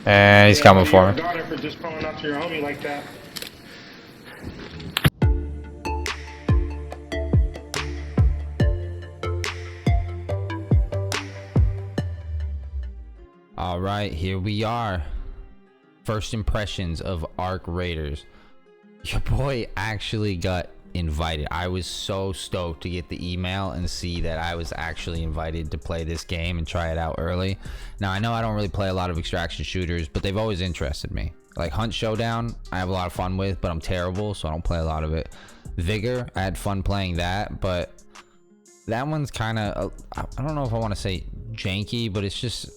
And he's coming for me. Daughter for just pulling up to your homie like that. All right, here we are. First impressions of Arc Raiders. Your boy actually got invited. I was so stoked to get the email and see that I was actually invited to play this game and try it out early. Now, I know I don't really play a lot of extraction shooters, but they've always interested me. Like Hunt Showdown, I have a lot of fun with, but I'm terrible, so I don't play a lot of it. Vigor, I had fun playing that, but that one's kind of, I don't know if I want to say janky, but it's just,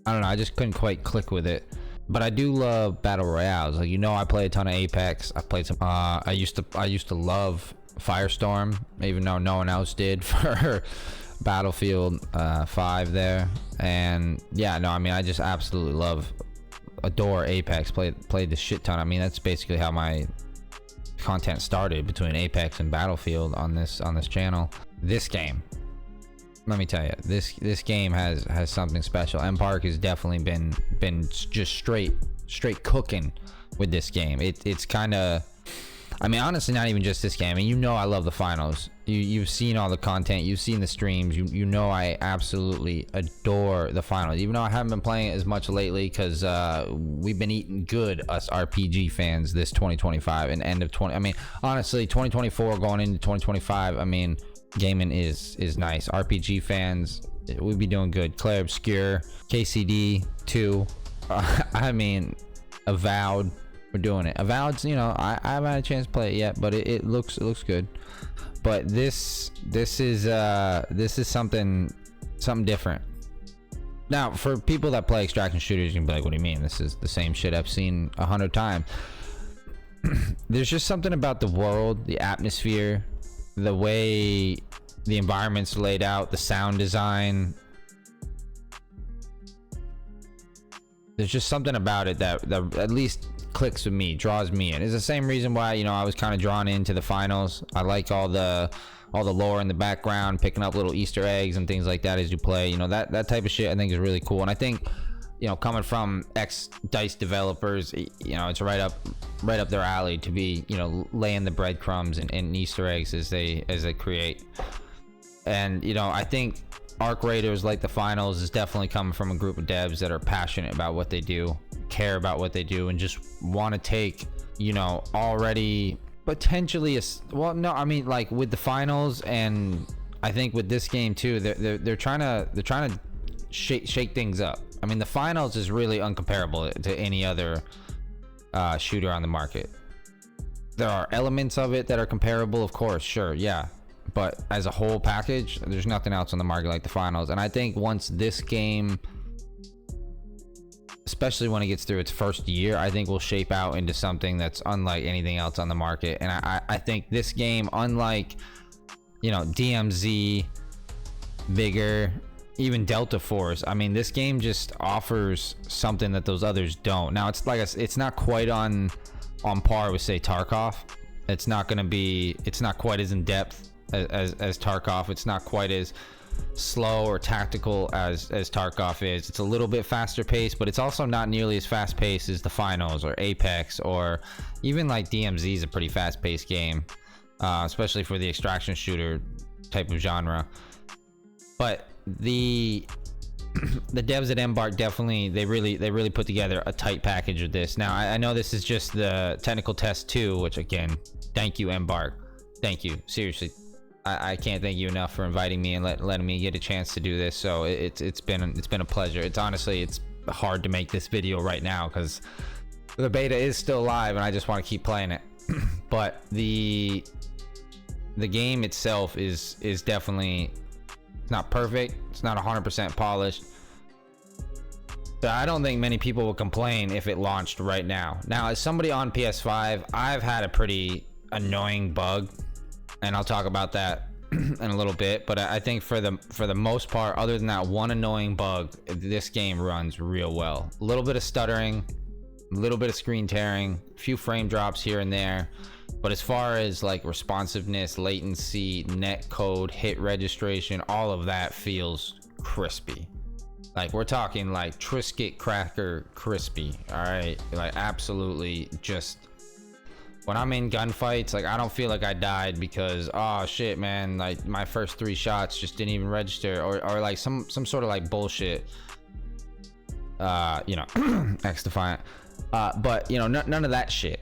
I don't know, I just couldn't quite click with it. But I do love battle royales. Like, you know, I play a ton of Apex. I played some I used to love Firestorm, even though no one else did for Battlefield 5 there. And yeah, no, I mean, I just absolutely adore Apex. Played the shit ton. I mean, that's basically how my content started, between Apex and Battlefield on this channel. This game, let me tell you, this game has something special. Park has definitely been just straight cooking with this game. It's kind of, I mean, honestly, not even just this game. I mean, you know, I love the finals. You've seen all the content, you've seen the streams. You know, I absolutely adore the finals, even though I haven't been playing it as much lately because we've been eating good, us RPG fans, this 2025 and end of 20. I mean, honestly, 2024 going into 2025. I mean, gaming is nice. RPG fans, we'd be doing good. Claire Obscure, KCD 2, I mean, Avowed, we're doing it. Avowed's, you know, I haven't had a chance to play it yet, but it looks good. But this is something different. Now, for people that play extraction shooters, you can be like, what do you mean? This is the same shit I've seen 100 times. There's just something about the world, the atmosphere, the way the environment's laid out, the sound design. There's just something about it that at least clicks with me, draws me in. It's the same reason why, you know, I was kind of drawn into the finals. I like all the lore in the background, picking up little Easter eggs and things like that as you play. You know, that type of shit I think is really cool. And I think, you know, coming from ex-DICE developers, you know, it's right up their alley to be, you know, laying the breadcrumbs and Easter eggs as they create. And, you know, I think Arc Raiders, like the finals, is definitely coming from a group of devs that are passionate about what they do, care about what they do, and just want to take, you know, already potentially well, no, I mean, like with the finals, and I think with this game too, they're trying to shake things up. I mean, the finals is really uncomparable to any other shooter on the market. There are elements of it that are comparable, of course, sure, yeah, but as a whole package, there's nothing else on the market like the finals. And I think once this game, especially when it gets through its first year, I think will shape out into something that's unlike anything else on the market. And I think this game, unlike, you know, DMZ, Vigor, even Delta Force, I mean, this game just offers something that those others don't. Now, it's like it's not quite on par with, say, Tarkov. It's not quite as in depth as Tarkov. It's not quite as slow or tactical as Tarkov is. It's a little bit faster paced, but it's also not nearly as fast paced as the finals or Apex, or even like DMZ is a pretty fast paced game, especially for the extraction shooter type of genre. But the devs at Embark definitely, they really put together a tight package of this. Now, I know this is just the technical test 2, which again, thank you, Embark. Thank you, seriously. I can't thank you enough for inviting me and letting me get a chance to do this. So it's been a pleasure. It's hard to make this video right now because the beta is still live and I just want to keep playing it. But the game itself is definitely, it's not perfect. It's not 100% polished. But I don't think many people will complain if it launched right now. Now, as somebody on PS5, I've had a pretty annoying bug, and I'll talk about that in a little bit. But I think for the most part, other than that one annoying bug, this game runs real well. A little bit of stuttering, a little bit of screen tearing, a few frame drops here and there. But as far as like responsiveness, latency, net code, hit registration, all of that feels crispy. Like we're talking like Triscuit cracker crispy. All right, like absolutely just. When I'm in gunfights, like I don't feel like I died because oh shit, man, like my first 3 shots just didn't even register, or like some sort of like bullshit. You know, X Defiant. But you know, none of that shit.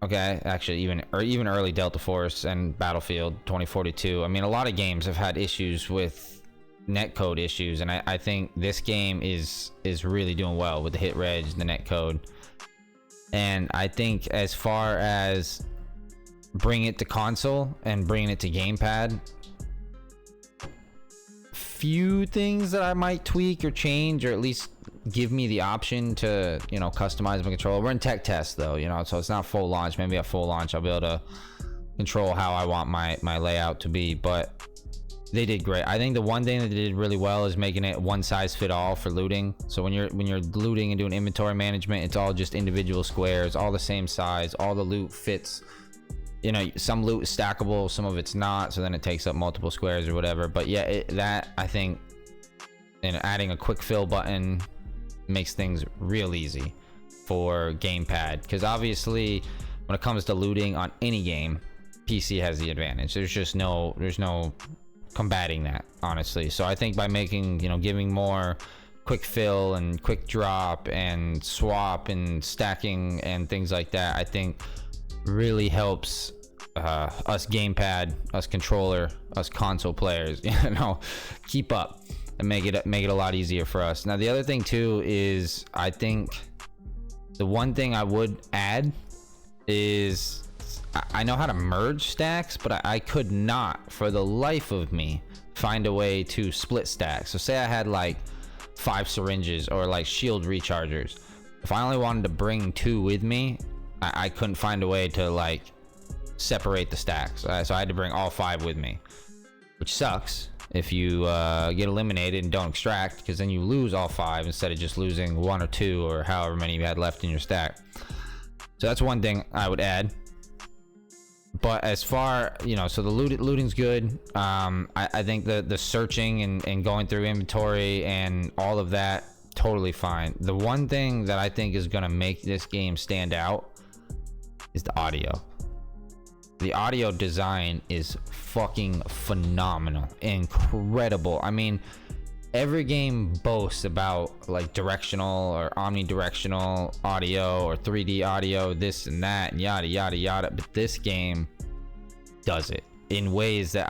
Okay, actually, even early Delta Force and Battlefield 2042. I mean, a lot of games have had issues with netcode issues, and I think this game is really doing well with the hit reg, the netcode. And I think as far as bringing it to console and bringing it to gamepad, few things that I might tweak or change, or at least give me the option to, you know, customize my controller. We're in tech test though, you know, so it's not full launch. Maybe at full launch I'll be able to control how I want my layout to be, but they did great. I think the one thing that they did really well is making it one size fit all for looting. So when you're looting and doing inventory management, it's all just individual squares, all the same size, all the loot fits. You know, some loot is stackable, some of it's not, so then it takes up multiple squares or whatever. But yeah, that I think, and adding a quick fill button makes things real easy for gamepad, because obviously when it comes to looting on any game, PC has the advantage. There's no combating that, honestly. So I think by making, you know, giving more quick fill and quick drop and swap and stacking and things like that, I think really helps us gamepad, us controller, us console players, you know, keep up and make it a lot easier for us. Now the other thing too is, I think the one thing I would add is, I know how to merge stacks, but I could not for the life of me find a way to split stacks. So say I had like 5 syringes or like shield rechargers. If I only wanted to bring 2 with me, I couldn't find a way to like separate the stacks. So I had to bring all 5 with me, which sucks if you get eliminated and don't extract, because then you lose all 5 instead of just losing 1 or 2 or however many you had left in your stack. So that's one thing I would add. But as far, you know, so the looting's good. I think the searching and going through inventory and all of that, totally fine. The one thing that I think is gonna make this game stand out is the audio. The audio design is fucking phenomenal, incredible. I mean, every game boasts about like directional or omnidirectional audio or 3D audio, this and that, and yada yada yada, but this game does it in ways that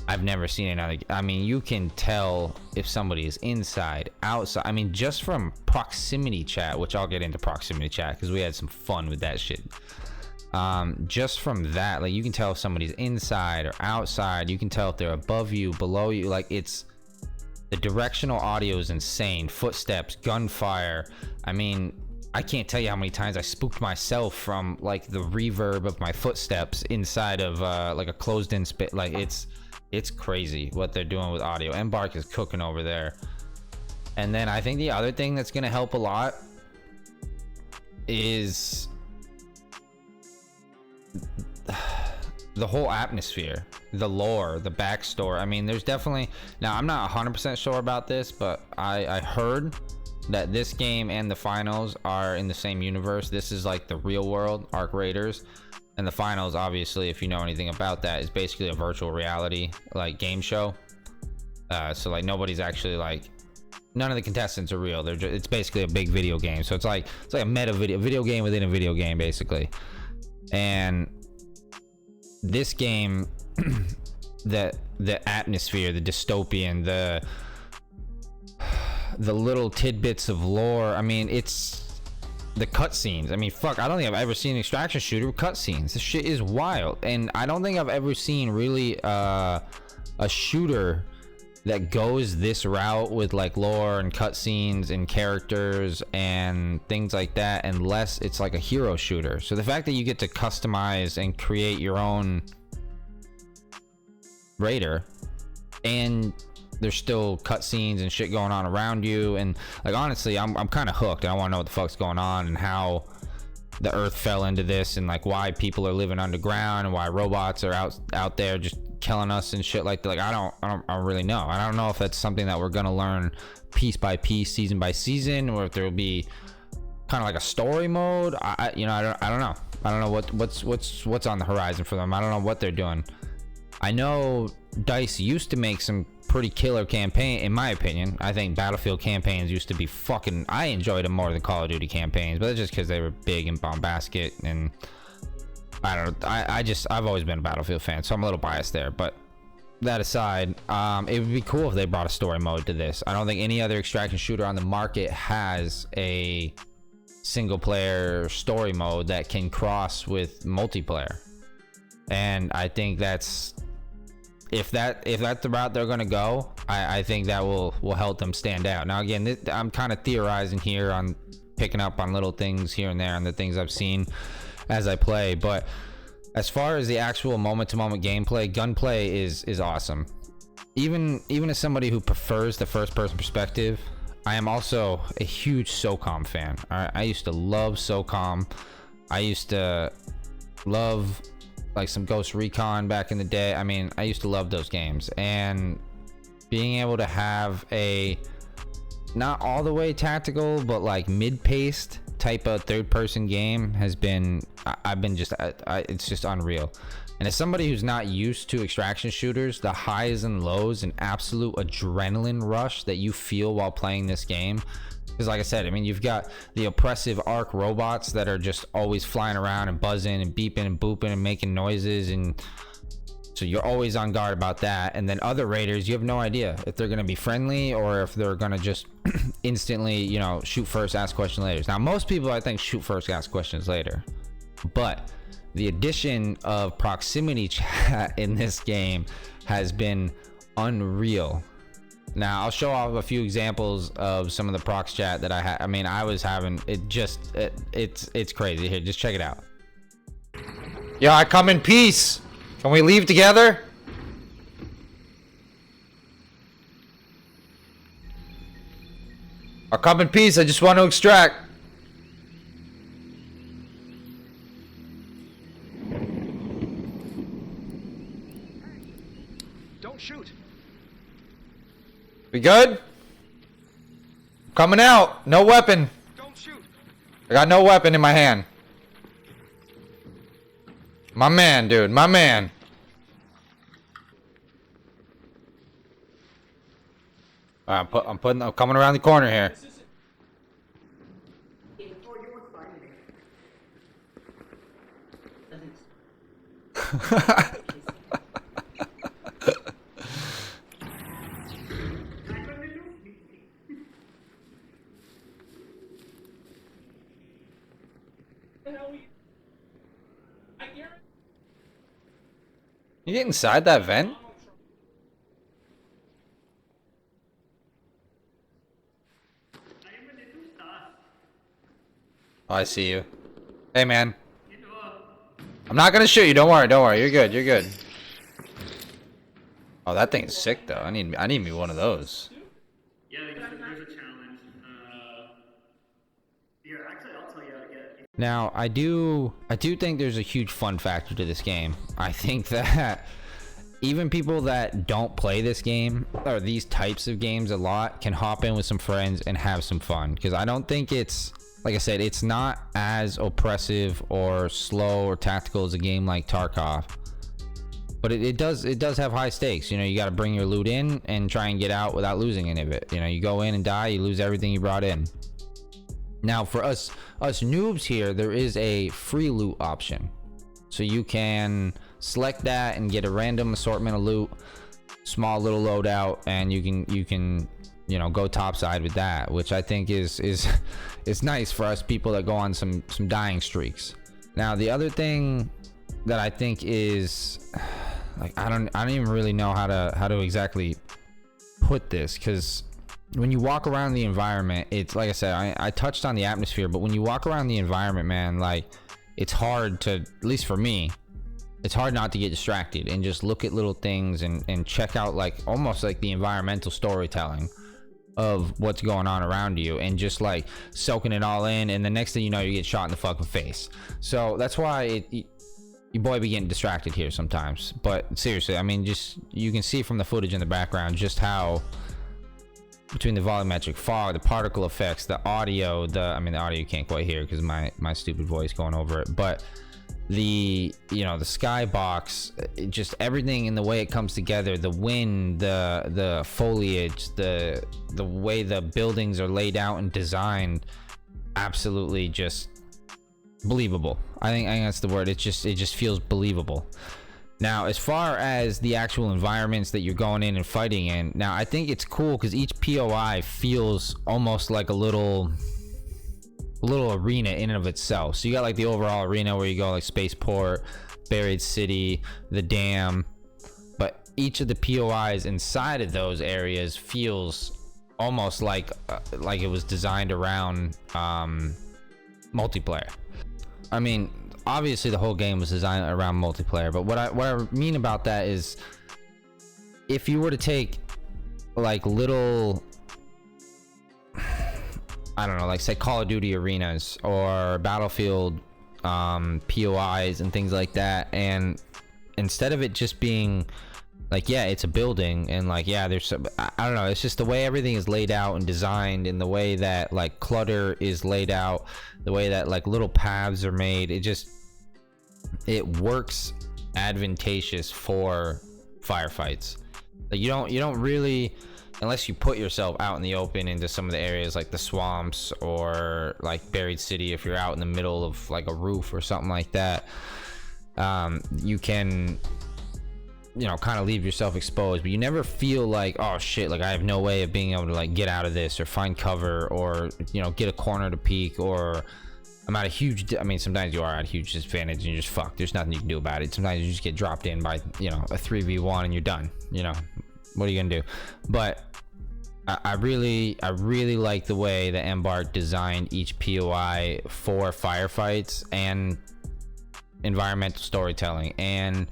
I've never seen another. I mean, you can tell if somebody is inside, outside. I mean, just from proximity chat, which I'll get into proximity chat because we had some fun with that shit. Just from that, like, you can tell if somebody's inside or outside. You can tell if they're above you, below you. Like, it's, the directional audio is insane. Footsteps, gunfire. I mean, I can't tell you how many times I spooked myself from like the reverb of my footsteps inside of like a closed-in spit. Like, it's crazy what they're doing with audio. Embark is cooking over there. And then I think the other thing that's gonna help a lot is the whole atmosphere, the lore, the backstory. I mean, there's definitely, now I'm not 100% sure about this, but I heard that this game and the finals are in the same universe. This is like the real world Arc Raiders, and the finals, obviously, if you know anything about that, is basically a virtual reality like game show. So like nobody's actually, like, none of the contestants are real. They're just, it's basically a big video game. So it's like a meta video game within a video game, basically. And this game, the atmosphere, the dystopian, the little tidbits of lore. I mean, it's the cutscenes. I mean, fuck, I don't think I've ever seen an extraction shooter with cutscenes. This shit is wild, and I don't think I've ever seen really a shooter that goes this route with like lore and cutscenes and characters and things like that, unless it's like a hero shooter. So the fact that you get to customize and create your own raider, and there's still cutscenes and shit going on around you, and like, honestly, I'm kind of hooked. I want to know what the fuck's going on and how the earth fell into this, and like why people are living underground and why robots are out there just killing us and shit like that. Like I don't really know. I don't know if that's something that we're gonna learn piece by piece, season by season, or if there will be kind of like a story mode. I don't know. I don't know what's on the horizon for them. I don't know what they're doing. I know DICE used to make some pretty killer campaign, in my opinion. I think Battlefield campaigns used to be fucking, I enjoyed them more than Call of Duty campaigns, but that's just because they were big and bombastic, and I don't know. I've always been a Battlefield fan, so I'm a little biased there. But that aside, it would be cool if they brought a story mode to this. I don't think any other extraction shooter on the market has a single player story mode that can cross with multiplayer, and I think that's, if that's the route they're gonna go, I think that will help them stand out. Now again, I'm kind of theorizing here, on picking up on little things here and there and the things I've seen as I play, but as far as the actual moment-to-moment gameplay, gunplay is awesome. Even as somebody who prefers the first-person perspective, I am also a huge SOCOM fan. I used to love SOCOM. I used to love like some Ghost Recon back in the day. I mean, I used to love those games, and being able to have a not all the way tactical, but like mid-paced type of third-person game has been, it's just unreal. And as somebody who's not used to extraction shooters, the highs and lows and absolute adrenaline rush that you feel while playing this game, because like I said, I mean, you've got the oppressive ARC robots that are just always flying around and buzzing and beeping and booping and making noises, and so you're always on guard about that. And then other raiders, you have no idea if they're going to be friendly or if they're going to just instantly, you know, shoot first, ask questions later. Now most people, I think, shoot first, ask questions later, but the addition of proximity chat in this game has been unreal. Now I'll show off a few examples of some of the prox chat that I had. I mean, I was having it, just it's crazy. Here, just check it out. Yeah, I come in peace. Can we leave together? I come in peace. I just want to extract. Don't shoot. We good? Coming out. No weapon. Don't shoot. I got no weapon in my hand. My man, dude. My man. I'm coming around the corner here. You get inside that vent? Oh, I see you. Hey, man. I'm not gonna shoot you. Don't worry. Don't worry. You're good. You're good. Oh, that thing's sick though. I need me one of those. Yeah, there's a challenge. Here, actually, I'll tell you how to get it. Now, I do think there's a huge fun factor to this game. I think that even people that don't play this game or these types of games a lot can hop in with some friends and have some fun, because I don't think it's, like I said, it's not as oppressive or slow or tactical as a game like Tarkov, but it does have high stakes. You know, you got to bring your loot in and try and get out without losing any of it. You know, you go in and die, you lose everything you brought in. Now for us noobs here, there is a free loot option, so you can select that and get a random assortment of loot, small little loadout, and you can you know, go topside with that, which I think is nice for us people that go on some dying streaks. Now the other thing that I think is, like, I don't even really know how to exactly put this, because when you walk around the environment, it's like I said, I touched on the atmosphere, but when you walk around the environment, man, like, it's hard to, at least for me, it's hard not to get distracted and just look at little things and check out, like, almost like the environmental storytelling of what's going on around you, and just like soaking it all in, and the next thing you know, you get shot in the fucking face. So that's why your boy be getting distracted here sometimes. But seriously, I mean, just you can see from the footage in the background just how between the volumetric fog, the particle effects, the audio, the audio you can't quite hear because my stupid voice going over it, but the the skybox, just everything in the way it comes together, the wind, the foliage, the way the buildings are laid out and designed, absolutely just believable. I think that's the word. It just feels believable. Now, as far as the actual environments that you're going in and fighting in, now I think it's cool because each POI feels almost like a little arena in and of itself. So you got like the overall arena where you go like Spaceport, Buried City, the dam, but each of the POIs inside of those areas feels almost like it was designed around multiplayer. I mean, obviously the whole game was designed around multiplayer, but what I mean about that is if you were to take like little, I don't know, like say Call of Duty arenas or Battlefield POIs and things like that, and instead of it just being like, yeah, it's a building and like, yeah, there's some, I don't know, it's just the way everything is laid out and designed, and the way that like clutter is laid out, the way that like little paths are made, it works advantageous for firefights. Like you don't really, unless you put yourself out in the open into some of the areas like the swamps or like Buried City, if you're out in the middle of like a roof or something like that, you can kind of leave yourself exposed, but you never feel like, oh shit, like I have no way of being able to like get out of this or find cover or get a corner to peek, or I'm at a huge, sometimes you are at a huge disadvantage and you're just fucked. There's nothing you can do about it. Sometimes you just get dropped in by a 3v1 and you're done. What are you gonna do? But I really like the way that Embark designed each POI for firefights and environmental storytelling and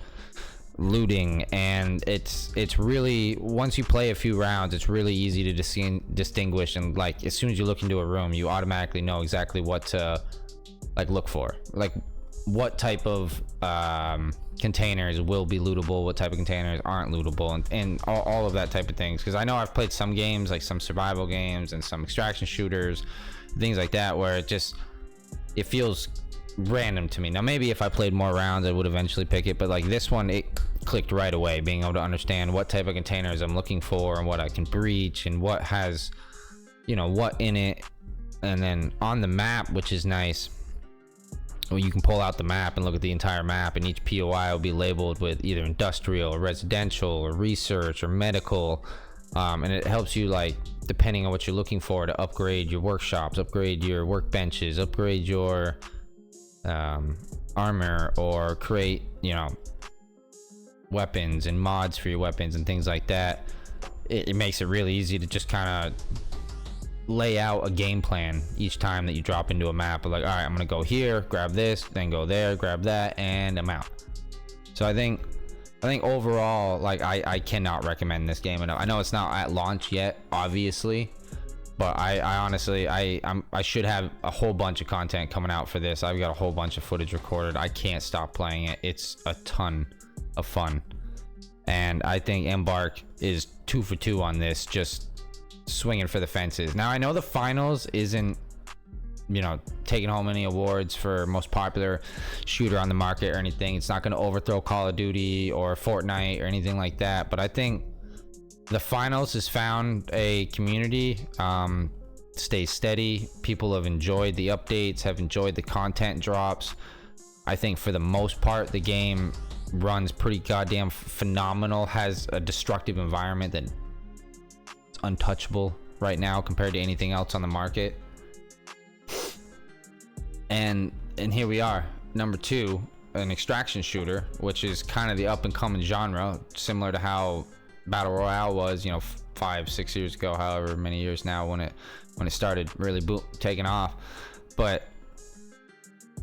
looting, and it's really, once you play a few rounds, it's really easy to distinguish, and like as soon as you look into a room, you automatically know exactly what to like look for, like what type of containers will be lootable, what type of containers aren't lootable, and all of that type of things. Because I know I've played some games, like some survival games and some extraction shooters, things like that, where it feels random to me. Now maybe if I played more rounds I would eventually pick it, but like this one, it clicked right away, being able to understand what type of containers I'm looking for and what I can breach and what has what in it. And then on the map, which is nice, you can pull out the map and look at the entire map, and each POI will be labeled with either industrial or residential or research or medical, and it helps you, like, depending on what you're looking for, to upgrade your workshops, upgrade your workbenches, upgrade your armor, or create weapons and mods for your weapons and things like that. It makes it really easy to just kind of lay out a game plan each time that you drop into a map. Like, all right, I'm gonna go here, grab this, then go there, grab that, and I'm out. So I think overall, like, I cannot recommend this game enough. I know it's not at launch yet, obviously, but I honestly, I should have a whole bunch of content coming out for this. I've got a whole bunch of footage recorded. I can't stop playing it. It's a ton of fun, and I think Embark is 2 for 2 on this, just swinging for the fences. Now I know the finals isn't taking home any awards for most popular shooter on the market or anything. It's not going to overthrow Call of Duty or Fortnite or anything like that, but I think the finals has found a community, stays steady. People have enjoyed the updates, have enjoyed the content drops. I think for the most part the game runs pretty goddamn phenomenal, has a destructive environment that untouchable right now compared to anything else on the market. And here we are, number 2, an extraction shooter, which is kind of the up and coming genre, similar to how Battle Royale was 5-6 years ago, however many years now, when it started really taking off. But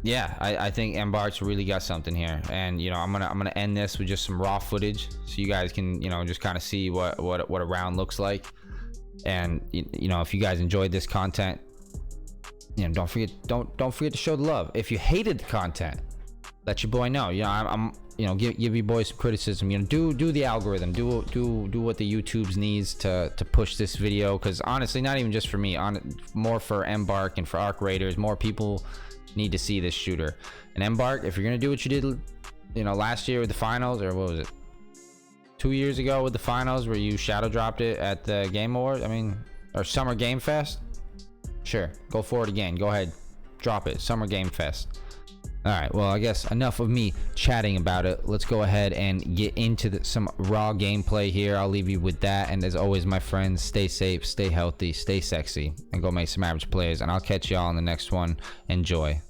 yeah, I think Embark's really got something here, and I'm gonna end this with just some raw footage so you guys can just kind of see what a round looks like. And if you guys enjoyed this content, don't forget to show the love. If you hated the content, let your boy know. You know, I'm you know, give your boy some criticism. You know, do the algorithm, do what the YouTube's needs to push this video. Because honestly, not even just for me, more for Embark and for Arc Raiders. More people need to see this shooter. And Embark, if you're gonna do what you did, you know, last year with the finals, or what was it, 2 years ago with the finals, where you shadow dropped it at the Game Awards, I mean, or Summer Game Fest. Sure, go for it again. Go ahead, drop it. Summer Game Fest. All right, well, I guess enough of me chatting about it. Let's go ahead and get into some raw gameplay here. I'll leave you with that. And as always, my friends, stay safe, stay healthy, stay sexy, and go make some average plays. And I'll catch y'all in the next one. Enjoy.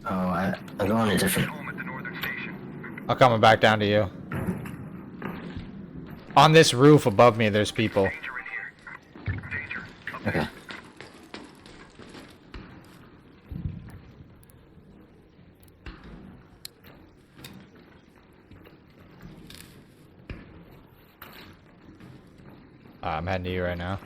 Oh, I go on a different... I'm coming back down to you. On this roof above me, there's people. Okay. I'm heading to you right now.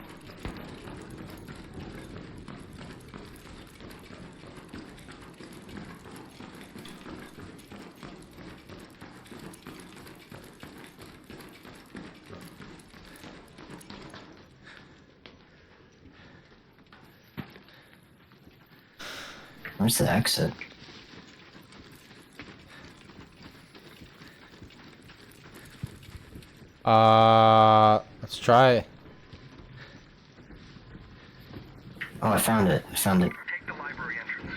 Where's the exit? Let's try it. Oh, I found it. I found it. Take the library entrance.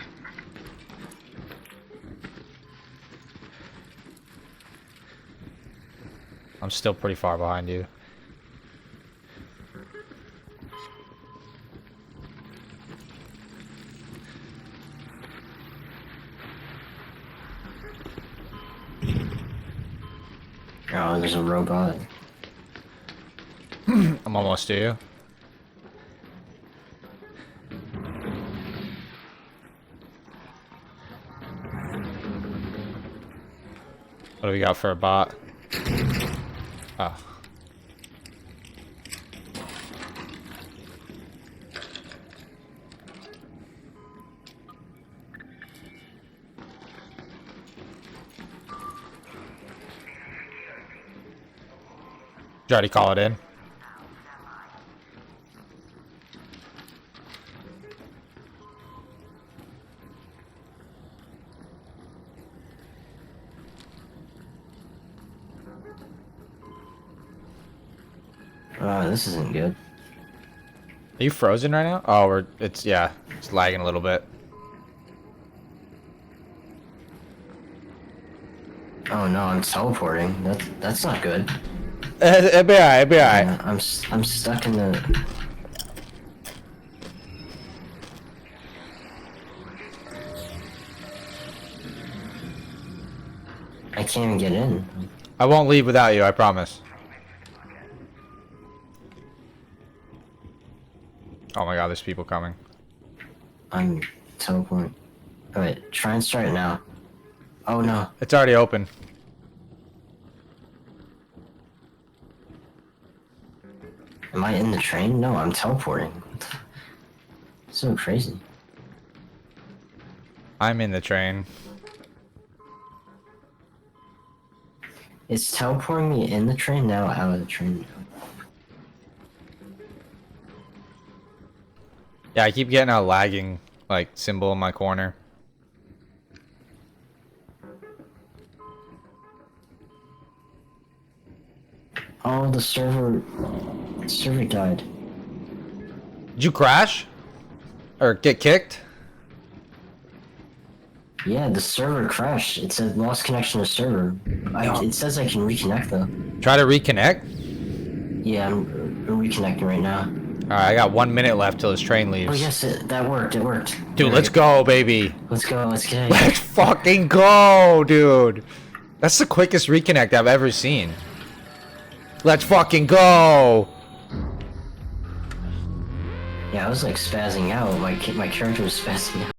I'm still pretty far behind you. Oh, there's a robot. I'm almost to you. What do we got for a bot? Oh. Did you already call it in? This isn't good. Are you frozen right now? Oh, it's lagging a little bit. Oh no, I'm teleporting. That's not good. It'll be alright, it'll be alright. Yeah, I'm stuck in the... I can't even get in. I won't leave without you, I promise. Oh my god, there's people coming. I'm teleporting. Oh, wait, try and start it now. Oh no. It's already open. Am I in the train? No, I'm teleporting. So crazy. I'm in the train. It's teleporting me in the train now, out of the train. Yeah, I keep getting a lagging, like, symbol in my corner. Oh, the server died. Did you crash? Or get kicked? Yeah, the server crashed. It said lost connection to server. It says I can reconnect though. Try to reconnect? Yeah, I'm reconnecting right now. Alright, I got 1 minute left till this train leaves. Oh yes, that worked. It worked. Dude, let's go, baby. Let's go. Let's get it. Let's fucking go, dude. That's the quickest reconnect I've ever seen. Let's fucking go. Yeah, I was like spazzing out. My character was spazzing out.